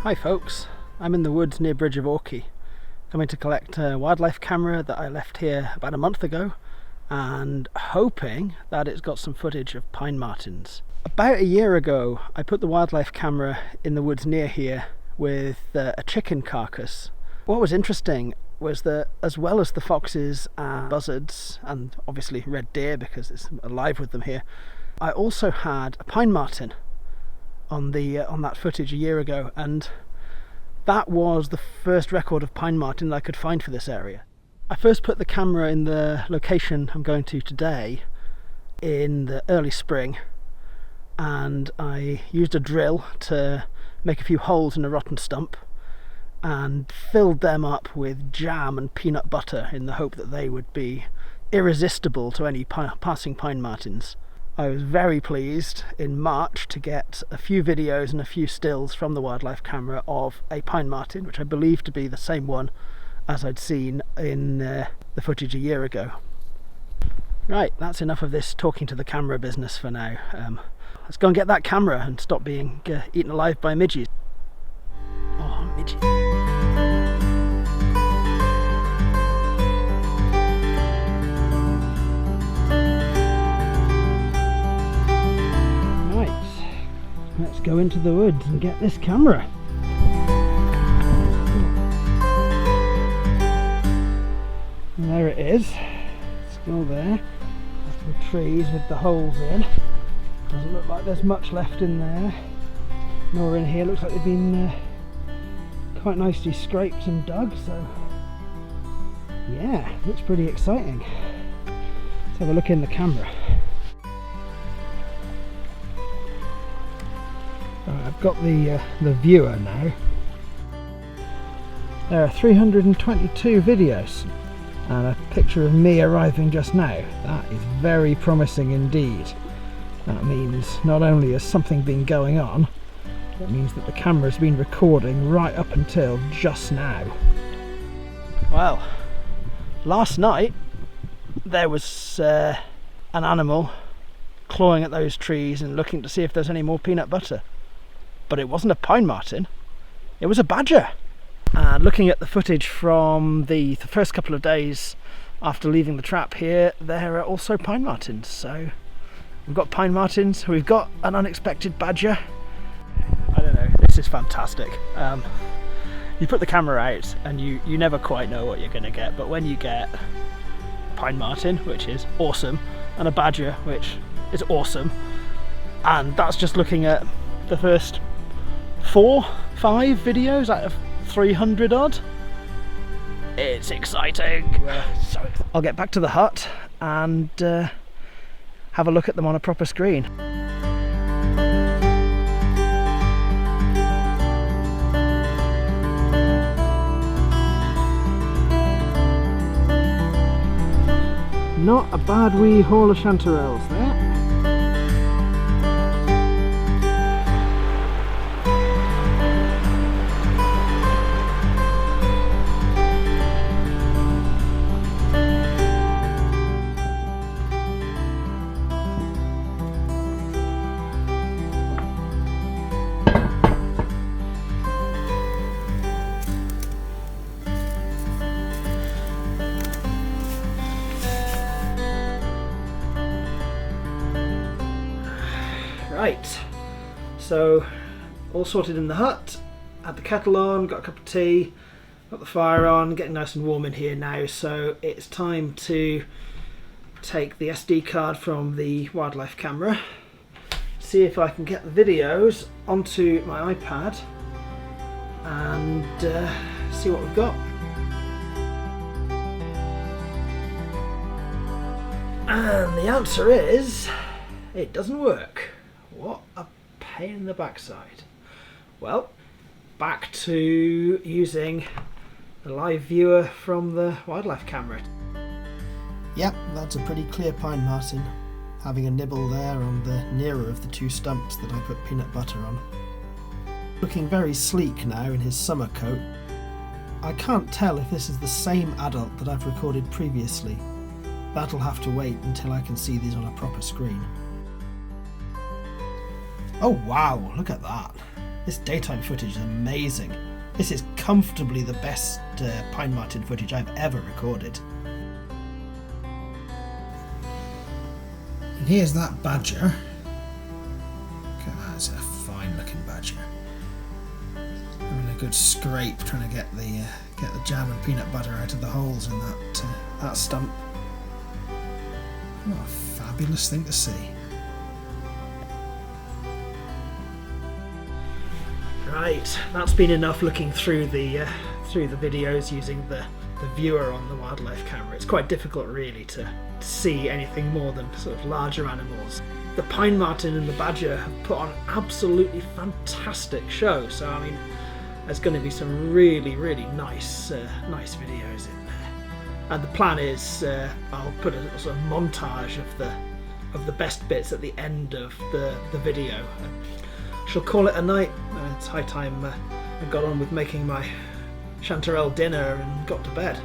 Hi folks, I'm in the woods near Bridge of Orchy, coming to collect a wildlife camera that I left here about a month ago and hoping that it's got some footage of pine martens. About a year ago I put the wildlife camera in the woods near here with a chicken carcass. What was interesting was that as well as the foxes and buzzards and obviously red deer because it's alive with them here, I also had a pine marten on that footage a year ago, and that was the first record of pine marten that I could find for this area. I first put the camera in the location I'm going to today in the early spring, and I used a drill to make a few holes in a rotten stump and filled them up with jam and peanut butter in the hope that they would be irresistible to any passing pine martens. I was very pleased in March to get a few videos and a few stills from the wildlife camera of a pine marten, which I believe to be the same one as I'd seen in the footage a year ago. Right, that's enough of this talking to the camera business for now. Let's go and get that camera and stop being eaten alive by midges. Oh, midges. Let's go into the woods and get this camera. And there it is. It's still there. That's the trees with the holes in. Doesn't look like there's much left in there. Nor in here. Looks like they've been quite nicely scraped and dug. So yeah, looks pretty exciting. Let's have a look in the camera. I've got the viewer now. There are 322 videos and a picture of me arriving just now. That is very promising indeed. That means not only has something been going on, it means that the camera's been recording right up until just now. Well, last night there was an animal clawing at those trees and looking to see if there's any more peanut butter. But it wasn't a pine marten, it was a badger. And looking at the footage from the first couple of days after leaving the trap here, there are also pine martens. So we've got pine martens, we've got an unexpected badger. I don't know, this is fantastic. You put the camera out and you never quite know what you're going to get, but when you get pine marten, which is awesome, and a badger, which is awesome, and that's just looking at the first 4-5 videos out of 300 odd. It's exciting. So I'll get back to the hut and have a look at them on a proper screen. Not a bad wee haul of chanterelles there. Right, so all sorted in the hut, had the kettle on, got a cup of tea, got the fire on, getting nice and warm in here now, so it's time to take the SD card from the wildlife camera, see if I can get the videos onto my iPad and see what we've got. And the answer is, it doesn't work. What a pain in the backside. Well, back to using the live viewer from the wildlife camera. Yep, that's a pretty clear pine marten, having a nibble there on the nearer of the two stumps that I put peanut butter on. Looking very sleek now in his summer coat. I can't tell if this is the same adult that I've recorded previously. That'll have to wait until I can see these on a proper screen. Oh wow, look at that. This daytime footage is amazing. This is comfortably the best pine marten footage I've ever recorded. And here's that badger. Look at that, it's a fine looking badger. Having a good scrape trying to get the jam and peanut butter out of the holes in that stump. What a fabulous thing to see. Right, that's been enough looking through the videos using the viewer on the wildlife camera. It's quite difficult really to see anything more than sort of larger animals. The pine marten and the badger have put on an absolutely fantastic show, so I mean there's going to be some really nice videos in there. And the plan is I'll put a sort of montage of the best bits at the end of the video. Shall call it a night. It's high time I got on with making my chanterelle dinner and got to bed.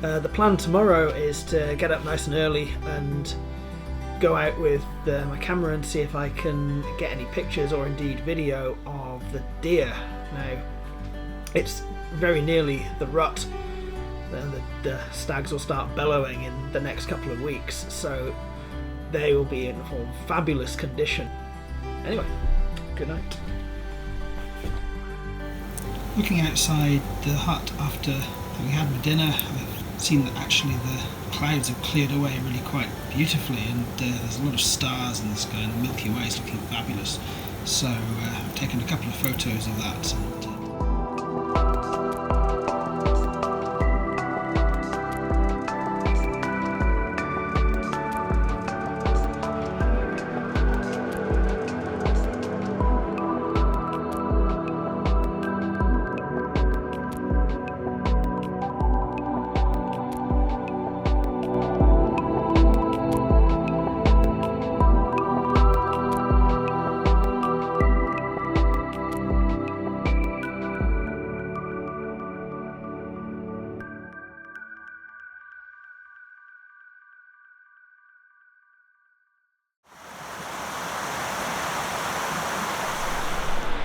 The plan tomorrow is to get up nice and early and go out with my camera and see if I can get any pictures or indeed video of the deer. Now, it's very nearly the rut. The stags will start bellowing in the next couple of weeks, so they will be in fabulous condition. Anyway, good night. Looking outside the hut after having had my dinner, I've seen that actually the clouds have cleared away really quite beautifully, and there's a lot of stars in the sky, and the Milky Way is looking fabulous. So I've taken a couple of photos of that. And,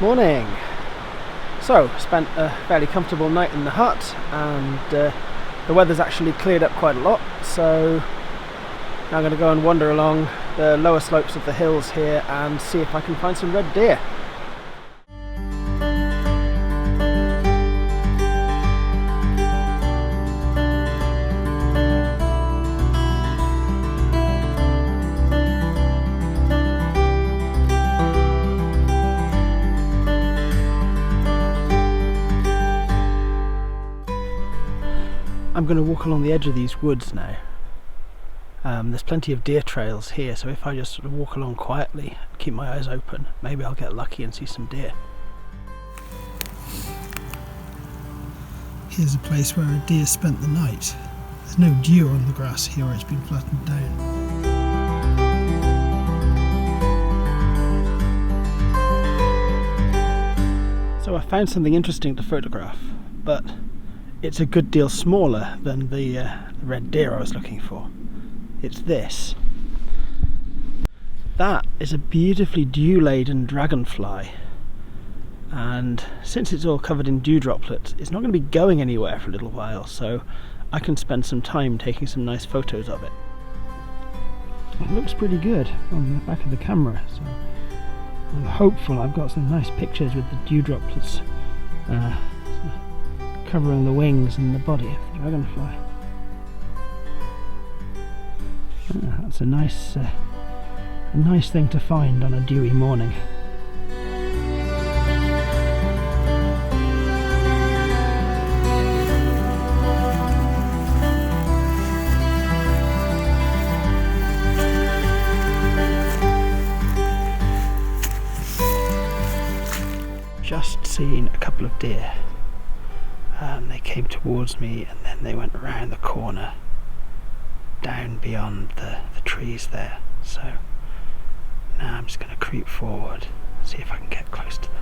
Morning! So, spent a fairly comfortable night in the hut, and the weather's actually cleared up quite a lot, so now I'm going to go and wander along the lower slopes of the hills here and see if I can find some red deer. I'm going to walk along the edge of these woods now. There's plenty of deer trails here, so if I just sort of walk along quietly and keep my eyes open, maybe I'll get lucky and see some deer. Here's a place where a deer spent the night. There's no dew on the grass here, it's been flattened down. So I found something interesting to photograph, but it's a good deal smaller than the red deer I was looking for. It's this. That is a beautifully dew-laden dragonfly, and since it's all covered in dew droplets, it's not going to be going anywhere for a little while, so I can spend some time taking some nice photos of it. It looks pretty good on the back of the camera, so I'm hopeful I've got some nice pictures with the dew droplets covering the wings and the body of the dragonfly. That's a nice thing to find on a dewy morning. Just seen a couple of deer. They came towards me and then they went around the corner down beyond the trees there, so now I'm just going to creep forward, see if I can get close to them.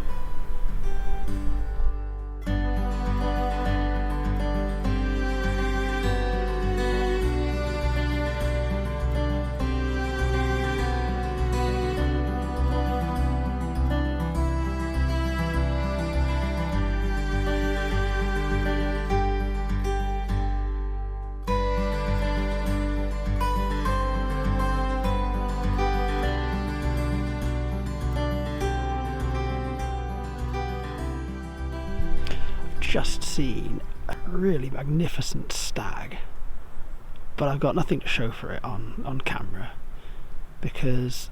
just seen a really magnificent stag, but I've got nothing to show for it on camera, because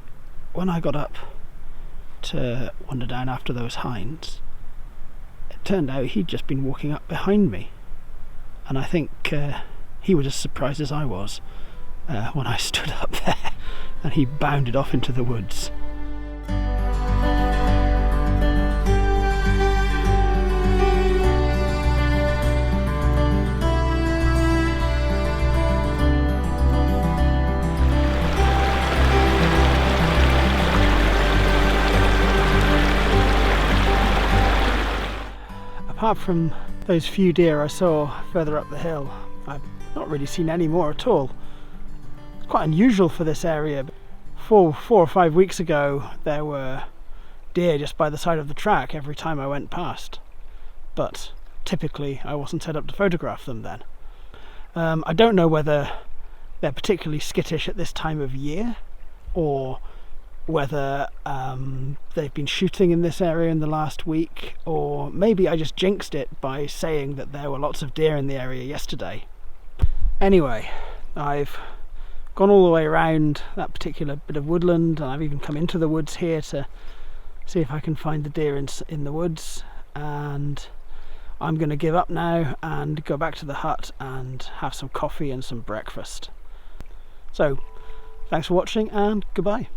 when I got up to wander down after those hinds, it turned out he'd just been walking up behind me, and I think he was as surprised as I was when I stood up there and he bounded off into the woods. Apart from those few deer I saw further up the hill, I've not really seen any more at all. It's quite unusual for this area. 4 or 5 weeks ago there were deer just by the side of the track every time I went past, but typically I wasn't set up to photograph them then. I don't know whether they're particularly skittish at this time of year, or whether they've been shooting in this area in the last week, or maybe I just jinxed it by saying that there were lots of deer in the area yesterday. Anyway, I've gone all the way around that particular bit of woodland, and I've even come into the woods here to see if I can find the deer in the woods, and I'm going to give up now and go back to the hut and have some coffee and some breakfast. So, thanks for watching and goodbye.